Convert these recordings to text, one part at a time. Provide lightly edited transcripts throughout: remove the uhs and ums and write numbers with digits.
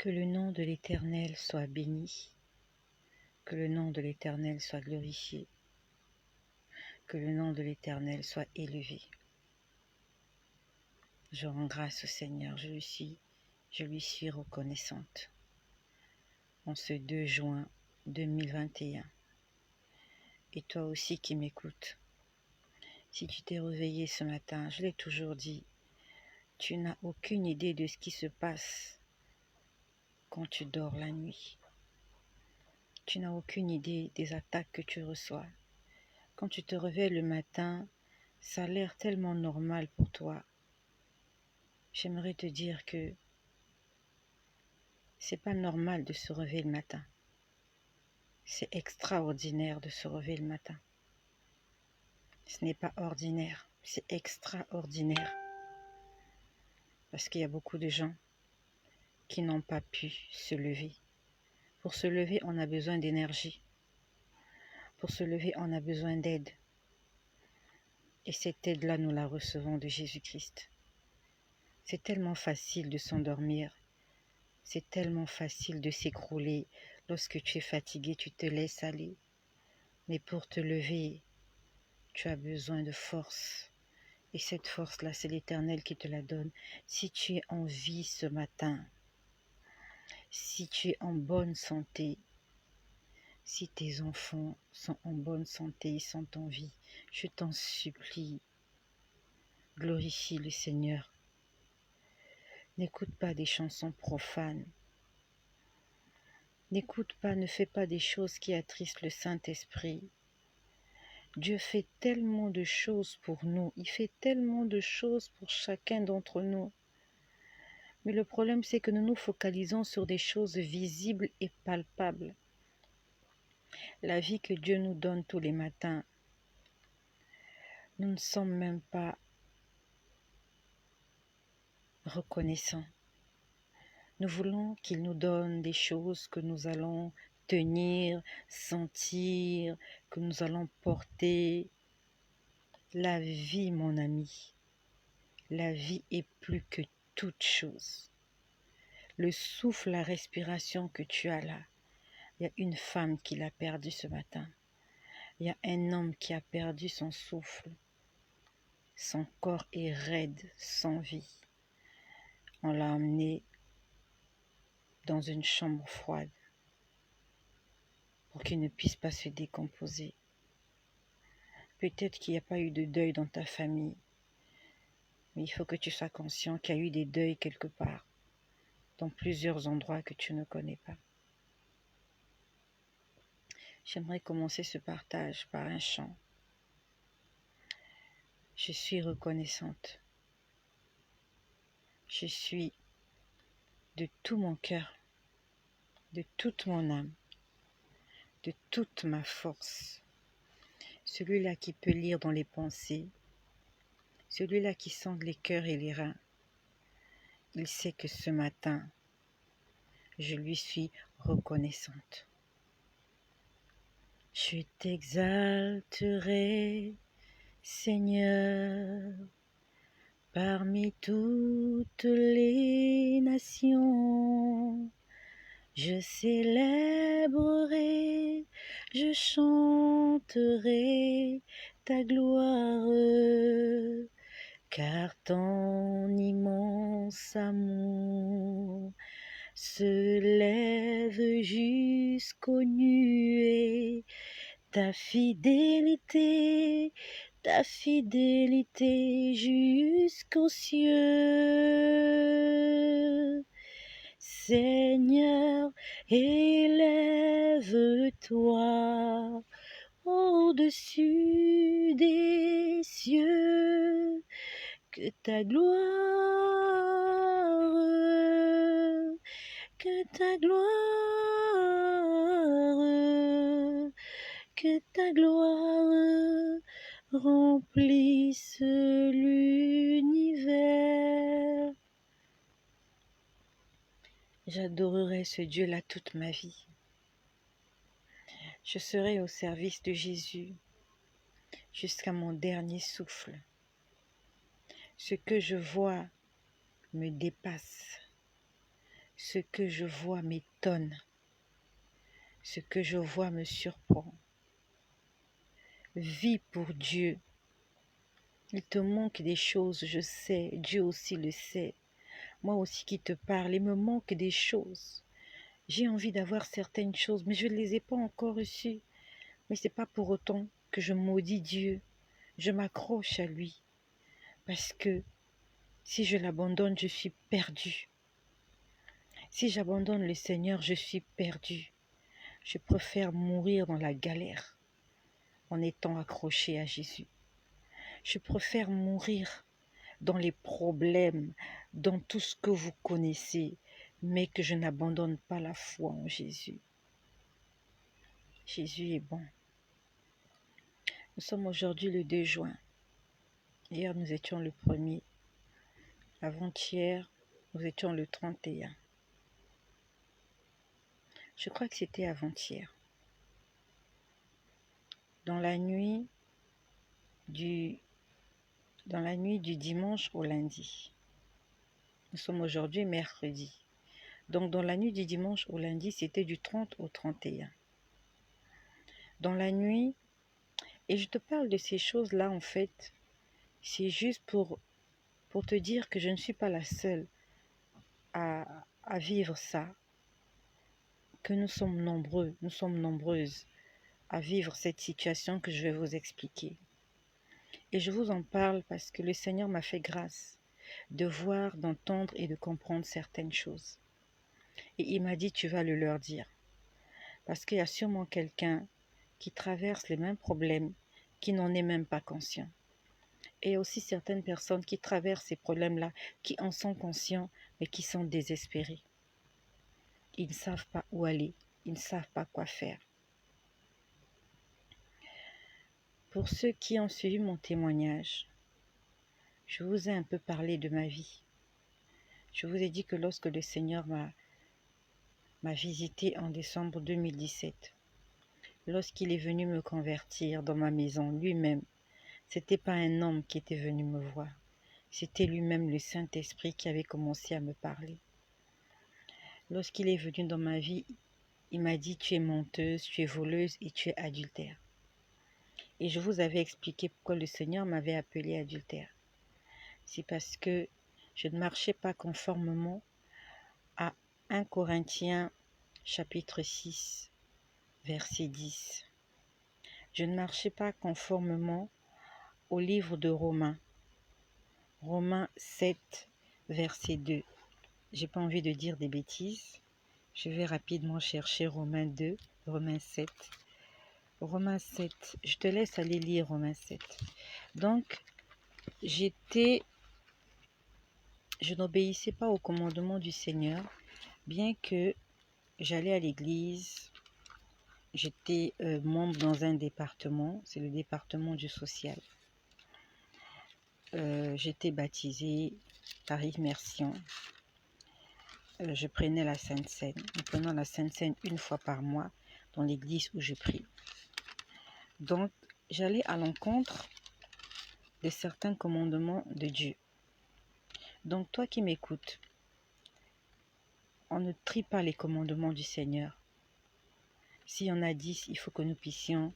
Que le nom de l'Éternel soit béni, que le nom de l'Éternel soit glorifié, que le nom de l'Éternel soit élevé. Je rends grâce au Seigneur, je lui suis reconnaissante. En ce 2 juin 2021. Et toi aussi qui m'écoutes, si tu t'es réveillé ce matin, je l'ai toujours dit, tu n'as aucune idée de ce qui se passe quand tu dors la nuit. Tu n'as aucune idée des attaques que tu reçois. Quand tu te réveilles le matin, ça a l'air tellement normal pour toi. J'aimerais te dire que c'est pas normal de se réveiller le matin. C'est extraordinaire de se réveiller le matin. Ce n'est pas ordinaire, c'est extraordinaire. Parce qu'il y a beaucoup de gens qui n'ont pas pu se lever. Pour se lever, on a besoin d'énergie. Pour se lever, on a besoin d'aide. Et cette aide-là, nous la recevons de Jésus-Christ. C'est tellement facile de s'endormir. C'est tellement facile de s'écrouler. Lorsque tu es fatigué, tu te laisses aller. Mais pour te lever, tu as besoin de force. Et cette force-là, c'est l'Éternel qui te la donne. Si tu es en vie ce matin, si tu es en bonne santé, si tes enfants sont en bonne santé, ils sont en vie, je t'en supplie, glorifie le Seigneur. N'écoute pas des chansons profanes. N'écoute pas, ne fais pas des choses qui attristent le Saint-Esprit. Dieu fait tellement de choses pour nous, il fait tellement de choses pour chacun d'entre nous. Mais le problème, c'est que nous nous focalisons sur des choses visibles et palpables. La vie que Dieu nous donne tous les matins, nous ne sommes même pas reconnaissants. Nous voulons qu'il nous donne des choses que nous allons tenir, sentir, que nous allons porter. La vie, mon ami, la vie est plus que toute chose. Le souffle, la respiration que tu as là, il y a une femme qui l'a perdu ce matin. Il y a un homme qui a perdu son souffle. Son corps est raide, sans vie. On l'a emmené dans une chambre froide pour qu'il ne puisse pas se décomposer. Peut-être qu'il n'y a pas eu de deuil dans ta famille, mais il faut que tu sois conscient qu'il y a eu des deuils quelque part, dans plusieurs endroits que tu ne connais pas. J'aimerais commencer ce partage par un chant. Je suis reconnaissante. Je suis de tout mon cœur, de toute mon âme, de toute ma force. Celui-là qui peut lire dans les pensées, celui-là qui sonde les cœurs et les reins, il sait que ce matin, je lui suis reconnaissante. Je t'exalterai, Seigneur, parmi toutes les nations. Je célébrerai, je chanterai ta gloire, car ton immense amour se lève jusqu'aux nuées. Ta fidélité jusqu'aux cieux. Seigneur, élève-toi au-dessus des cieux, que ta gloire, que ta gloire, que ta gloire remplisse l'univers. J'adorerai ce Dieu-là toute ma vie. Je serai au service de Jésus jusqu'à mon dernier souffle. Ce que je vois me dépasse. Ce que je vois m'étonne. Ce que je vois me surprend. Vis pour Dieu. Il te manque des choses, je sais. Dieu aussi le sait. Moi aussi qui te parle, il me manque des choses. J'ai envie d'avoir certaines choses, mais je ne les ai pas encore reçues. Mais ce n'est pas pour autant que je maudis Dieu. Je m'accroche à lui. Parce que si je l'abandonne, je suis perdue. Si j'abandonne le Seigneur, je suis perdue. Je préfère mourir dans la galère en étant accrochée à Jésus. Je préfère mourir dans les problèmes, dans tout ce que vous connaissez, mais que je n'abandonne pas la foi en Jésus. Jésus est bon. Nous sommes aujourd'hui le 2 juin. Hier, nous étions le 1er. Avant-hier, nous étions le 31. Je crois que c'était avant-hier. Dans la nuit du dimanche au lundi. Nous sommes aujourd'hui mercredi. Donc dans la nuit du dimanche au lundi, c'était du 30 au 31. Dans la nuit, et je te parle de ces choses-là en fait, c'est juste pour te dire que je ne suis pas la seule à vivre ça, que nous sommes nombreux, nous sommes nombreuses à vivre cette situation que je vais vous expliquer. Et je vous en parle parce que le Seigneur m'a fait grâce de voir, d'entendre et de comprendre certaines choses. Et il m'a dit, tu vas le leur dire. Parce qu'il y a sûrement quelqu'un qui traverse les mêmes problèmes, qui n'en est même pas conscient. Et il y a aussi certaines personnes qui traversent ces problèmes-là, qui en sont conscients, mais qui sont désespérés. Ils ne savent pas où aller, ils ne savent pas quoi faire. Pour ceux qui ont suivi mon témoignage, je vous ai un peu parlé de ma vie. Je vous ai dit que lorsque le Seigneur m'a visité en décembre 2017, lorsqu'il est venu me convertir dans ma maison lui-même, c'était pas un homme qui était venu me voir, c'était lui-même le Saint-Esprit qui avait commencé à me parler. Lorsqu'il est venu dans ma vie, il m'a dit, tu es menteuse, tu es voleuse et tu es adultère. Et je vous avais expliqué pourquoi le Seigneur m'avait appelée adultère. C'est parce que je ne marchais pas conformément à 1 Corinthiens chapitre 6, verset 10. Je ne marchais pas conformément au livre de Romains. Romains 7, verset 2. J'ai pas envie de dire des bêtises. Je vais rapidement chercher Romains 2, Romains 7. Romains 7, je te laisse aller lire Romains 7. Donc, je n'obéissais pas au commandement du Seigneur, bien que j'allais à l'église. J'étais membre dans un département, c'est le département du social. J'étais baptisée par immersion. Je prenais la Sainte Seine. Nous prenons la Sainte Seine une fois par mois dans l'église où je prie. Donc, j'allais à l'encontre de certains commandements de Dieu. Donc, toi qui m'écoutes, on ne trie pas les commandements du Seigneur. S'il y en a 10, il faut que nous puissions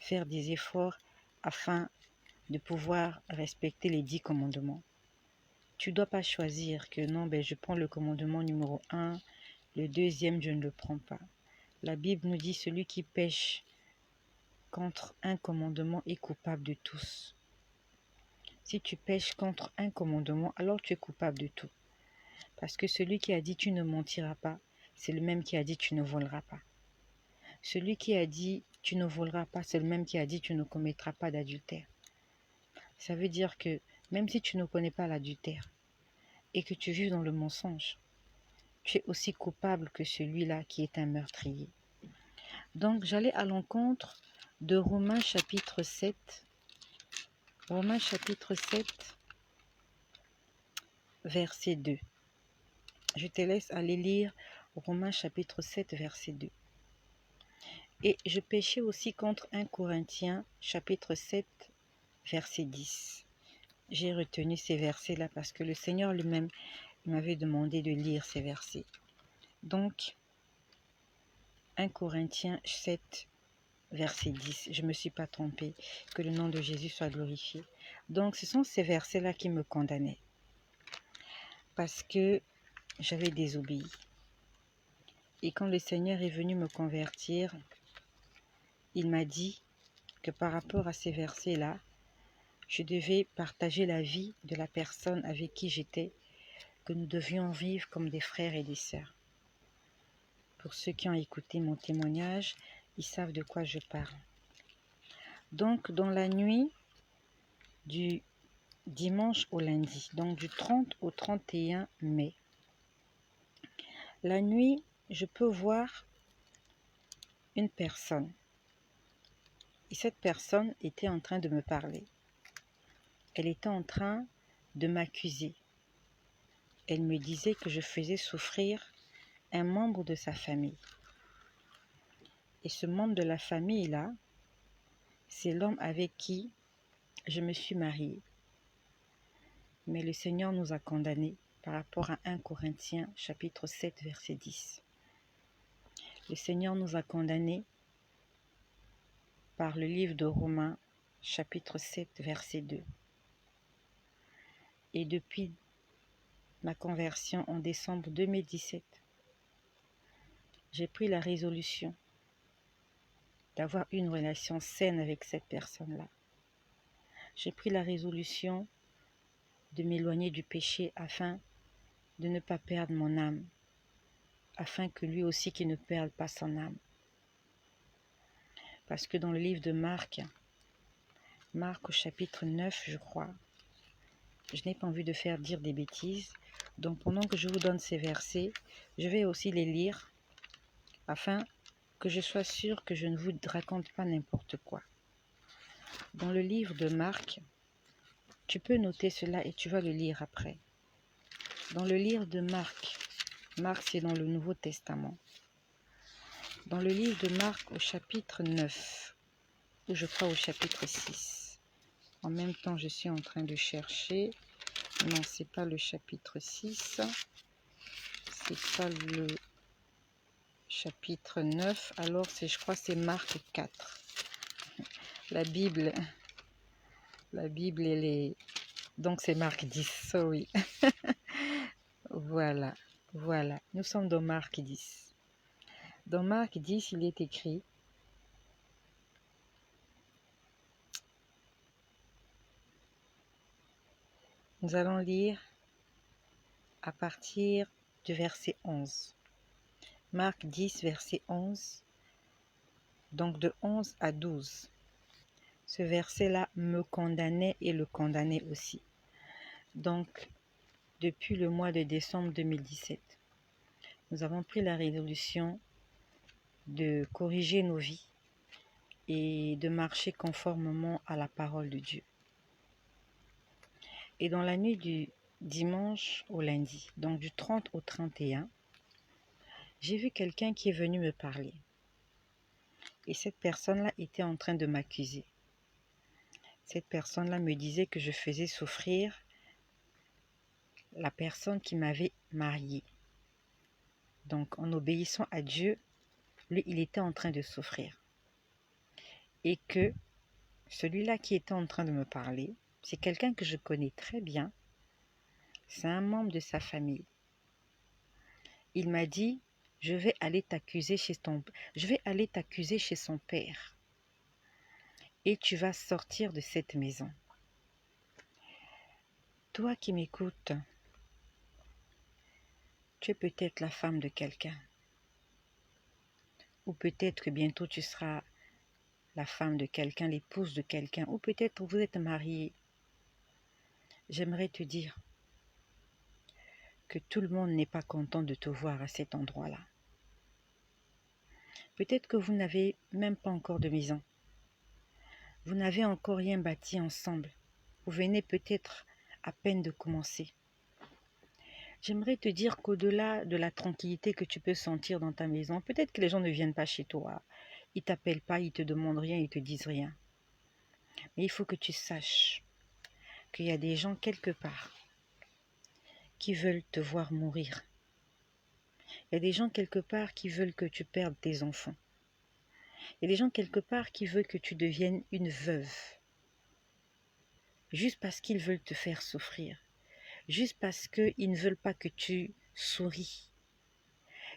faire des efforts afin de pouvoir respecter les 10 commandements. Tu ne dois pas choisir que non, je prends le commandement numéro 1, le deuxième, je ne le prends pas. La Bible nous dit celui qui pêche contre un commandement est coupable de tous. Si tu pêches contre un commandement, alors tu es coupable de tout. Parce que celui qui a dit tu ne mentiras pas, c'est le même qui a dit tu ne voleras pas. Celui qui a dit tu ne voleras pas, c'est le même qui a dit tu ne commettras pas d'adultère. Ça veut dire que même si tu ne connais pas l'adultère et que tu vis dans le mensonge, tu es aussi coupable que celui-là qui est un meurtrier. Donc j'allais à l'encontre de Romains chapitre 7. Romains chapitre 7, verset 2. Je te laisse aller lire Romains chapitre 7, verset 2. Et je péchais aussi contre 1 Corinthiens chapitre 7, verset 10. J'ai retenu ces versets-là parce que le Seigneur lui-même m'avait demandé de lire ces versets. Donc, 1 Corinthiens 7, verset 10. Je ne me suis pas trompée. Que le nom de Jésus soit glorifié. Donc, ce sont ces versets-là qui me condamnaient. Parce que j'avais désobéi. Et quand le Seigneur est venu me convertir, il m'a dit que par rapport à ces versets-là, je devais partager la vie de la personne avec qui j'étais, que nous devions vivre comme des frères et des sœurs. Pour ceux qui ont écouté mon témoignage, ils savent de quoi je parle. Donc, dans la nuit du dimanche au lundi, donc du 30 au 31 mai, la nuit, je peux voir une personne. Et cette personne était en train de me parler. Elle était en train de m'accuser. Elle me disait que je faisais souffrir un membre de sa famille. Et ce membre de la famille-là, c'est l'homme avec qui je me suis mariée. Mais le Seigneur nous a condamnés par rapport à 1 Corinthiens chapitre 7 verset 10. Le Seigneur nous a condamnés par le livre de Romains chapitre 7 verset 2. Et depuis ma conversion en décembre 2017, j'ai pris la résolution d'avoir une relation saine avec cette personne-là. J'ai pris la résolution de m'éloigner du péché afin de ne pas perdre mon âme, afin que lui aussi qu'il ne perde pas son âme. Parce que dans le livre de Marc au chapitre 9, je crois, je n'ai pas envie de faire dire des bêtises, donc pendant que je vous donne ces versets, je vais aussi les lire, afin que je sois sûre que je ne vous raconte pas n'importe quoi. Dans le livre de Marc, tu peux noter cela et tu vas le lire après. Dans le livre de Marc c'est dans le Nouveau Testament. Dans le livre de Marc au chapitre 9, ou je crois au chapitre 6. En même temps, je suis en train de chercher. Non, c'est pas le chapitre 6. C'est pas le chapitre 9. Alors, je crois que c'est Marc 4. La Bible, elle est... Donc, c'est Marc 10, sorry. Voilà. Nous sommes dans Marc 10. Dans Marc 10, il est écrit: nous allons lire à partir du verset 11. Marc 10, verset 11. Donc de 11 à 12. Ce verset-là me condamnait et le condamnait aussi. Donc, depuis le mois de décembre 2017, nous avons pris la résolution de corriger nos vies et de marcher conformément à la parole de Dieu. Et dans la nuit du dimanche au lundi, donc du 30 au 31, j'ai vu quelqu'un qui est venu me parler. Et cette personne-là était en train de m'accuser. Cette personne-là me disait que je faisais souffrir la personne qui m'avait mariée. Donc, en obéissant à Dieu, lui, il était en train de souffrir. Et que celui-là qui était en train de me parler, c'est quelqu'un que je connais très bien. C'est un membre de sa famille. Il m'a dit, je vais aller t'accuser chez son père. Et tu vas sortir de cette maison. Toi qui m'écoutes, tu es peut-être la femme de quelqu'un. Ou peut-être que bientôt tu seras la femme de quelqu'un, l'épouse de quelqu'un. Ou peut-être vous êtes marié. J'aimerais te dire que tout le monde n'est pas content de te voir à cet endroit-là. Peut-être que vous n'avez même pas encore de maison. Vous n'avez encore rien bâti ensemble. Vous venez peut-être à peine de commencer. J'aimerais te dire qu'au-delà de la tranquillité que tu peux sentir dans ta maison, peut-être que les gens ne viennent pas chez toi. Ils ne t'appellent pas, ils ne te demandent rien, ils ne te disent rien. Mais il faut que tu saches qu'il y a des gens quelque part qui veulent te voir mourir, Il y a des gens quelque part qui veulent que tu perdes tes enfants. Il y a des gens quelque part qui veulent que tu deviennes une veuve. Juste parce qu'ils veulent te faire souffrir. Juste parce qu'ils ne veulent pas que tu souris.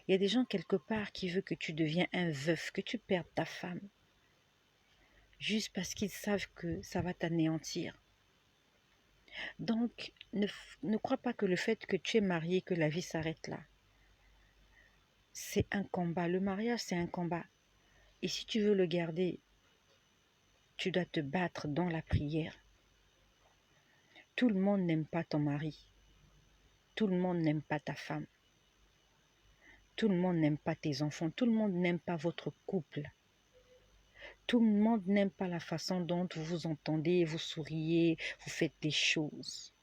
Il y a des gens quelque part qui veulent que tu deviennes un veuf, que tu perdes ta femme. Juste parce qu'ils savent que ça va t'anéantir. Donc, ne crois pas que le fait que tu es marié, que la vie s'arrête là. C'est un combat. Le mariage, c'est un combat. Et si tu veux le garder, tu dois te battre dans la prière. Tout le monde n'aime pas ton mari. Tout le monde n'aime pas ta femme. Tout le monde n'aime pas tes enfants. Tout le monde n'aime pas votre couple. Tout le monde n'aime pas la façon dont vous vous entendez, vous souriez, vous faites des choses.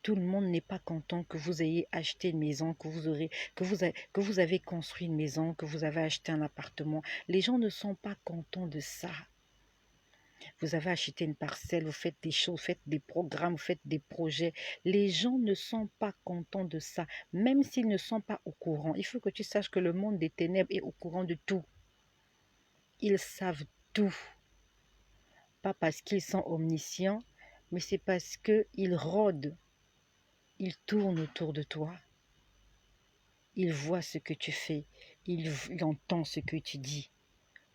Tout le monde n'est pas content que vous ayez acheté une maison, que vous avez construit une maison, que vous avez acheté un appartement. Les gens ne sont pas contents de ça. Vous avez acheté une parcelle, vous faites des choses, vous faites des programmes, vous faites des projets. Les gens ne sont pas contents de ça, même s'ils ne sont pas au courant. Il faut que tu saches que le monde des ténèbres est au courant de tout. Ils savent tout. Pas parce qu'ils sont omniscients, mais c'est parce qu'ils rôdent. Ils tournent autour de toi. Ils voient ce que tu fais. Ils entendent ce que tu dis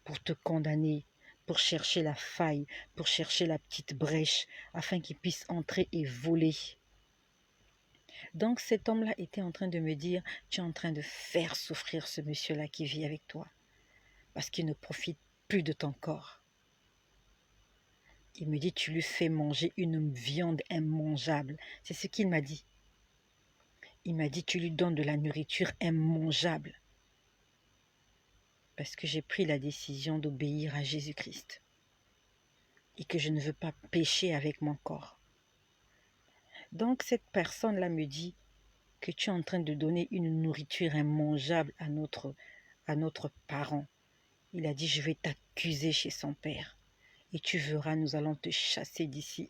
pour te condamner, pour chercher la faille, pour chercher la petite brèche, afin qu'ils puissent entrer et voler. Donc cet homme-là était en train de me dire, tu es en train de faire souffrir ce monsieur-là qui vit avec toi, parce qu'il ne profite plus de ton corps. Il me dit, tu lui fais manger une viande immangeable. C'est ce qu'il m'a dit. Il m'a dit, tu lui donnes de la nourriture immangeable. Parce que j'ai pris la décision d'obéir à Jésus-Christ. Et que je ne veux pas pécher avec mon corps. Donc cette personne-là me dit que tu es en train de donner une nourriture immangeable à notre parent. Il a dit, je vais t'accuser chez son père. Et tu verras, nous allons te chasser d'ici.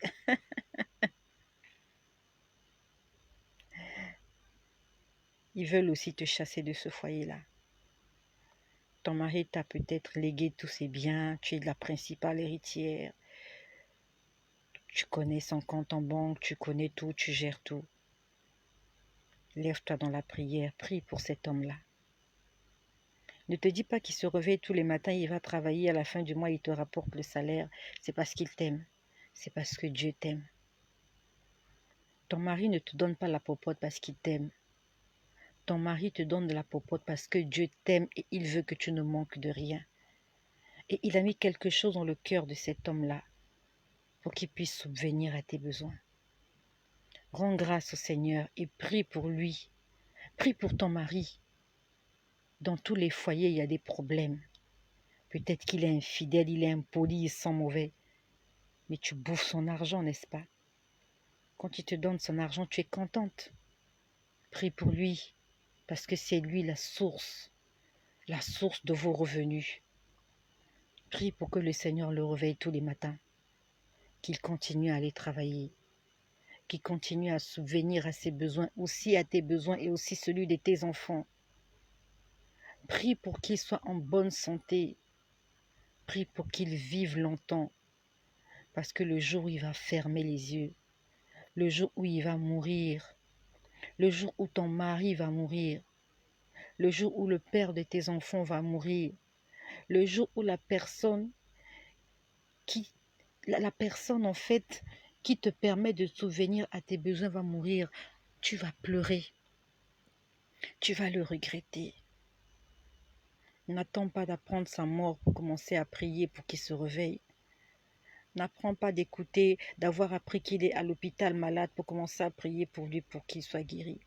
Ils veulent aussi te chasser de ce foyer-là. Ton mari t'a peut-être légué tous ses biens, tu es la principale héritière. Tu connais son compte en banque, tu connais tout, tu gères tout. Lève-toi dans la prière, prie pour cet homme-là. Ne te dis pas qu'il se réveille tous les matins, il va travailler, à la fin du mois, il te rapporte le salaire. C'est parce qu'il t'aime. C'est parce que Dieu t'aime. Ton mari ne te donne pas la popote parce qu'il t'aime. Ton mari te donne de la popote parce que Dieu t'aime et il veut que tu ne manques de rien. Et il a mis quelque chose dans le cœur de cet homme-là pour qu'il puisse subvenir à tes besoins. Rends grâce au Seigneur et prie pour lui. Prie pour ton mari. Dans tous les foyers, il y a des problèmes. Peut-être qu'il est infidèle, il est impoli, il sent mauvais. Mais tu bouffes son argent, n'est-ce pas? Quand il te donne son argent, tu es contente. Prie pour lui, parce que c'est lui la source de vos revenus. Prie pour que le Seigneur le réveille tous les matins, qu'il continue à aller travailler, qu'il continue à subvenir à ses besoins, aussi à tes besoins et aussi celui de tes enfants. Prie pour qu'il soit en bonne santé. Prie pour qu'il vive longtemps, parce que le jour où il va fermer les yeux, le jour où il va mourir, le jour où ton mari va mourir, le jour où le père de tes enfants va mourir, le jour où la personne en fait qui te permet de souvenir à tes besoins va mourir, tu vas pleurer, tu vas le regretter. N'attends pas d'apprendre sa mort pour commencer à prier pour qu'il se réveille. N'apprends pas d'écouter, d'avoir appris qu'il est à l'hôpital malade pour commencer à prier pour lui pour qu'il soit guéri.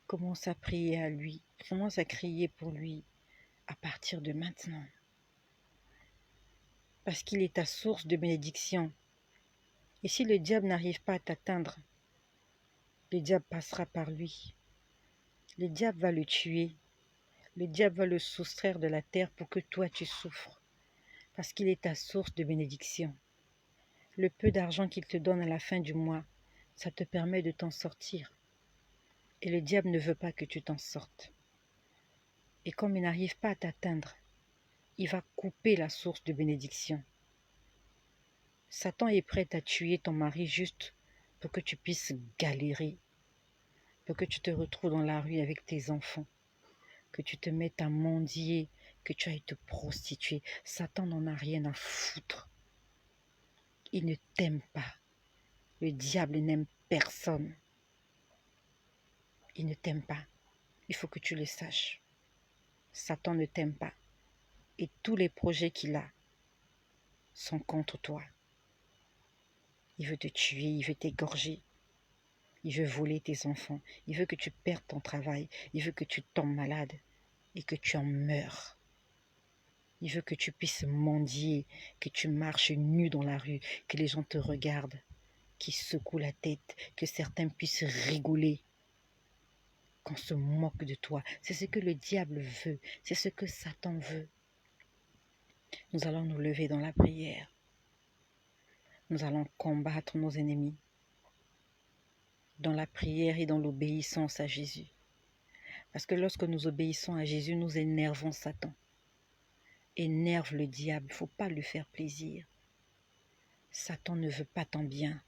Commence à prier à lui, commence à crier pour lui à partir de maintenant. Parce qu'il est ta source de bénédiction. Et si le diable n'arrive pas à t'atteindre, le diable passera par lui. Le diable va le tuer. Le diable va le soustraire de la terre pour que toi tu souffres. Parce qu'il est ta source de bénédiction. Le peu d'argent qu'il te donne à la fin du mois, ça te permet de t'en sortir. Et le diable ne veut pas que tu t'en sortes. Et comme il n'arrive pas à t'atteindre, il va couper la source de bénédiction. Satan est prêt à tuer ton mari juste pour que tu puisses galérer, pour que tu te retrouves dans la rue avec tes enfants, que tu te mettes à mendier, que tu ailles te prostituer. Satan n'en a rien à foutre. Il ne t'aime pas. Le diable n'aime personne. Il ne t'aime pas. Il faut que tu le saches. Satan ne t'aime pas. Et tous les projets qu'il a sont contre toi. Il veut te tuer, il veut t'égorger. Il veut voler tes enfants. Il veut que tu perdes ton travail. Il veut que tu tombes malade et que tu en meurs. Il veut que tu puisses mendier, que tu marches nu dans la rue, que les gens te regardent, qu'ils secouent la tête, que certains puissent rigoler, qu'on se moque de toi. C'est ce que le diable veut. C'est ce que Satan veut. Nous allons nous lever dans la prière. Nous allons combattre nos ennemis dans la prière et dans l'obéissance à Jésus. Parce que lorsque nous obéissons à Jésus, nous énervons Satan. Énerve le diable, il ne faut pas lui faire plaisir. Satan ne veut pas ton bien.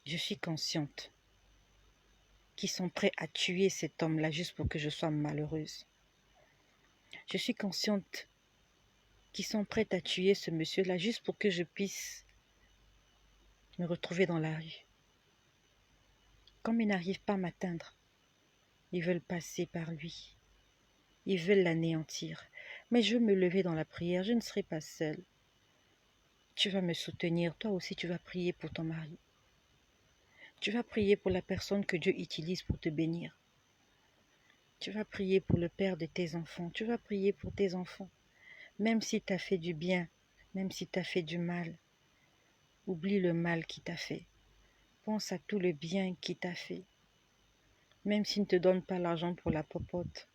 Je suis consciente qu'ils sont prêts à tuer cet homme-là juste pour que je sois malheureuse. Je suis consciente qu'ils sont prêts à tuer ce monsieur-là juste pour que je puisse me retrouver dans la rue. Comme ils n'arrivent pas à m'atteindre, ils veulent passer par lui. Ils veulent l'anéantir. Mais je veux me lever dans la prière, je ne serai pas seule. Tu vas me soutenir, toi aussi tu vas prier pour ton mari. Tu vas prier pour la personne que Dieu utilise pour te bénir. Tu vas prier pour le père de tes enfants. Tu vas prier pour tes enfants. Même si tu as fait du bien, même si tu as fait du mal, oublie le mal qu'il t'a fait. Pense à tout le bien qu'il t'a fait. Même s'il ne te donne pas l'argent pour la popote,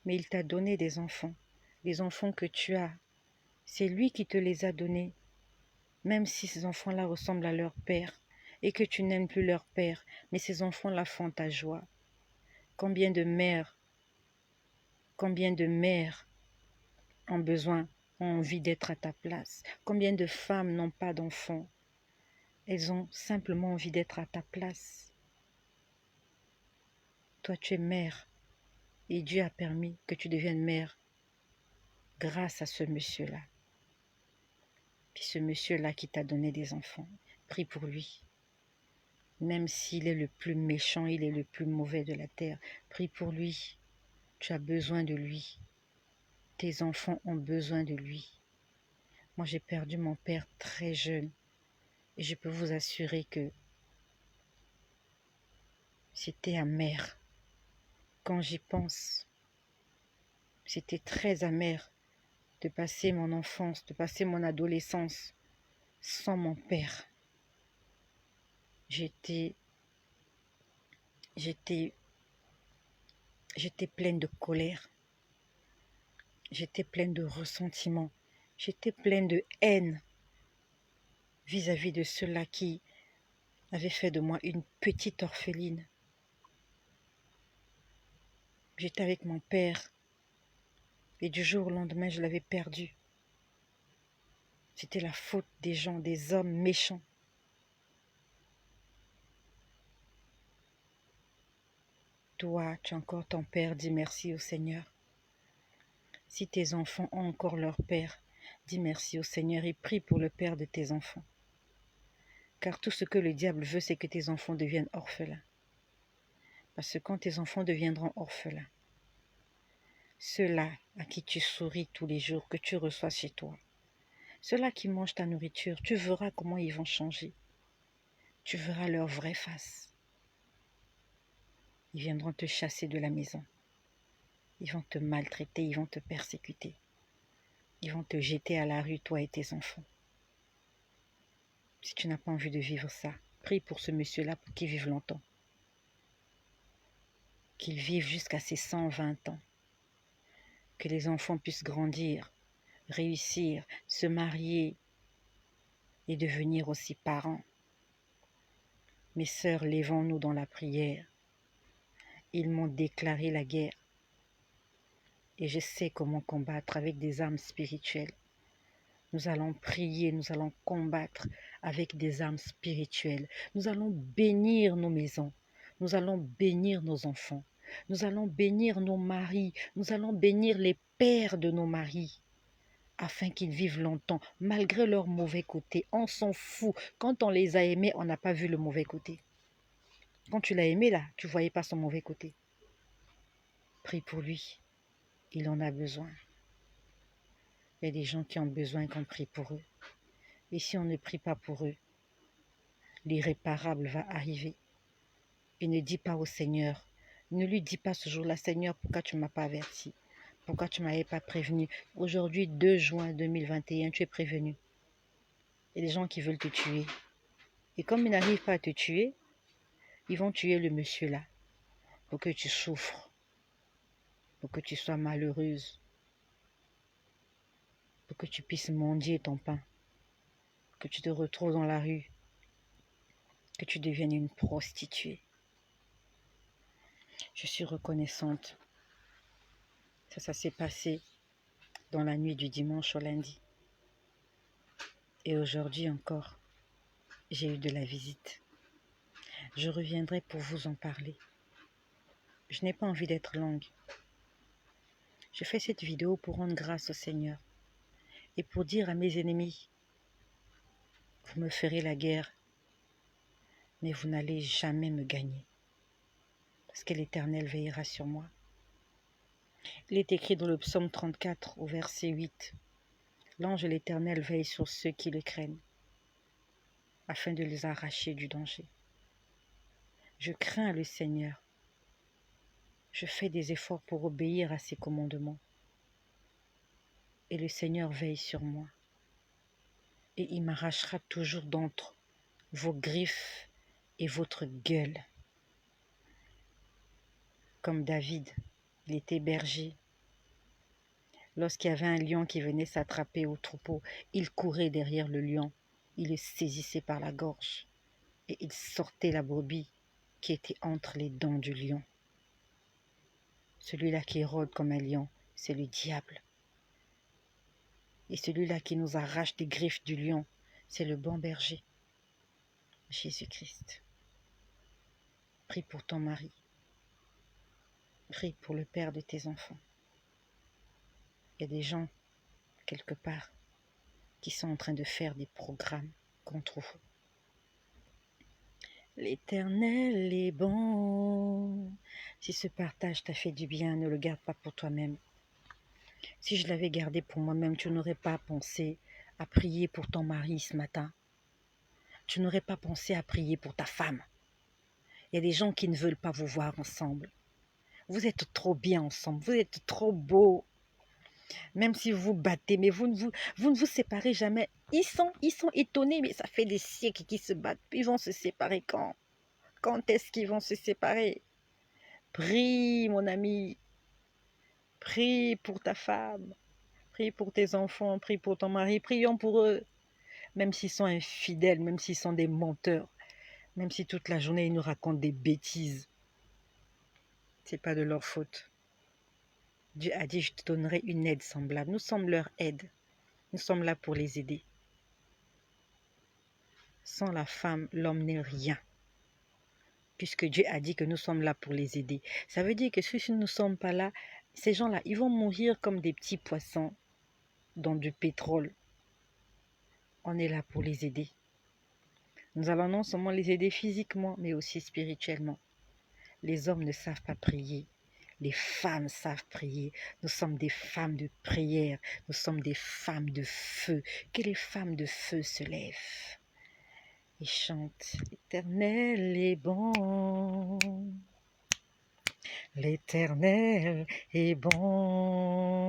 mais il t'a donné des enfants. Les enfants que tu as, c'est lui qui te les a donnés. Même si ces enfants-là ressemblent à leur père et que tu n'aimes plus leur père, mais ces enfants-là font ta joie. Combien de mères ont besoin, ont envie d'être à ta place? Combien de femmes n'ont pas d'enfants? Elles ont simplement envie d'être à ta place. Toi, tu es mère et Dieu a permis que tu deviennes mère grâce à ce monsieur-là. Puis ce monsieur-là qui t'a donné des enfants, prie pour lui. Même s'il est le plus méchant, il est le plus mauvais de la terre, prie pour lui. Tu as besoin de lui. Tes enfants ont besoin de lui. Moi, j'ai perdu mon père très jeune. Et je peux vous assurer que c'était amer. Quand j'y pense, c'était très amer de passer mon enfance, de passer mon adolescence sans mon père. J'étais pleine de colère. J'étais pleine de ressentiment. J'étais pleine de haine vis-à-vis de ceux-là qui avaient fait de moi une petite orpheline. J'étais avec mon père et du jour au lendemain, je l'avais perdu. C'était la faute des gens, des hommes méchants. Toi, tu as encore ton père, dis merci au Seigneur. Si tes enfants ont encore leur père, dis merci au Seigneur et prie pour le père de tes enfants. Car tout ce que le diable veut, c'est que tes enfants deviennent orphelins. Parce que quand tes enfants deviendront orphelins, ceux-là à qui tu souris tous les jours, que tu reçois chez toi, ceux-là qui mangent ta nourriture, tu verras comment ils vont changer. Tu verras leur vraie face. Ils viendront te chasser de la maison. Ils vont te maltraiter, ils vont te persécuter. Ils vont te jeter à la rue, toi et tes enfants. Si tu n'as pas envie de vivre ça, prie pour ce monsieur-là pour qu'il vive longtemps. Qu'il vive jusqu'à ses 120 ans. Que les enfants puissent grandir, réussir, se marier et devenir aussi parents. Mes sœurs, levons-nous dans la prière. Ils m'ont déclaré la guerre. Et je sais comment combattre avec des armes spirituelles. Nous allons prier, nous allons combattre avec des armes spirituelles. Nous allons bénir nos maisons. Nous allons bénir nos enfants. Nous allons bénir nos maris. Nous allons bénir les pères de nos maris afin qu'ils vivent longtemps, malgré leur mauvais côté. On s'en fout. Quand on les a aimés, on n'a pas vu le mauvais côté. Quand tu l'as aimé, là, tu ne voyais pas son mauvais côté. Prie pour lui. Il en a besoin. Il y a des gens qui ont besoin qu'on prie pour eux. Et si on ne prie pas pour eux, l'irréparable va arriver. Et ne dis pas au Seigneur, ne lui dis pas ce jour-là, Seigneur, pourquoi tu ne m'as pas averti? Pourquoi tu ne m'avais pas prévenu? Aujourd'hui, 2 juin 2021, tu es prévenu. Il y a des gens qui veulent te tuer. Et comme ils n'arrivent pas à te tuer, ils vont tuer le monsieur là, pour que tu souffres, pour que tu sois malheureuse, pour que tu puisses mendier ton pain, que tu te retrouves dans la rue, que tu deviennes une prostituée. Je suis reconnaissante. Ça s'est passé dans la nuit du dimanche au lundi. Et aujourd'hui encore, j'ai eu de la visite. Je reviendrai pour vous en parler. Je n'ai pas envie d'être longue. Je fais cette vidéo pour rendre grâce au Seigneur et pour dire à mes ennemis, vous me ferez la guerre, mais vous n'allez jamais me gagner, parce que l'Éternel veillera sur moi. Il est écrit dans le psaume 34 au verset 8, l'ange de l'Éternel veille sur ceux qui le craignent, afin de les arracher du danger. Je crains le Seigneur. Je fais des efforts pour obéir à ses commandements. Et le Seigneur veille sur moi. Et il m'arrachera toujours d'entre vos griffes et votre gueule. Comme David, il était berger. Lorsqu'il y avait un lion qui venait s'attraper au troupeau, il courait derrière le lion. Il le saisissait par la gorge. Et il sortait la brebis qui était entre les dents du lion. Celui-là qui rôde comme un lion, c'est le diable. Et celui-là qui nous arrache des griffes du lion, c'est le bon berger, Jésus-Christ. Prie pour ton mari. Prie pour le père de tes enfants. Il y a des gens, quelque part, qui sont en train de faire des programmes contre vous. L'Éternel est bon. Si ce partage t'a fait du bien, ne le garde pas pour toi-même. Si je l'avais gardé pour moi-même, tu n'aurais pas pensé à prier pour ton mari ce matin. Tu n'aurais pas pensé à prier pour ta femme. Il y a des gens qui ne veulent pas vous voir ensemble. Vous êtes trop bien ensemble, vous êtes trop beaux. Même si vous vous battez, mais vous ne vous séparez jamais. Ils sont étonnés, mais ça fait des siècles qu'ils se battent. Ils vont se séparer quand? Quand est-ce qu'ils vont se séparer? Prie, mon ami. Prie pour ta femme. Prie pour tes enfants. Prie pour ton mari. Prions pour eux. Même s'ils sont infidèles, même s'ils sont des menteurs. Même si toute la journée, ils nous racontent des bêtises. Ce n'est pas de leur faute. Dieu a dit, je te donnerai une aide semblable. Nous sommes leur aide. Nous sommes là pour les aider. Sans la femme, l'homme n'est rien. Puisque Dieu a dit que nous sommes là pour les aider. Ça veut dire que si nous ne sommes pas là, ces gens-là, ils vont mourir comme des petits poissons dans du pétrole. On est là pour les aider. Nous allons non seulement les aider physiquement, mais aussi spirituellement. Les hommes ne savent pas prier. Les femmes savent prier. Nous sommes des femmes de prière. Nous sommes des femmes de feu. Que les femmes de feu se lèvent et chantent. L'Éternel est bon. L'Éternel est bon.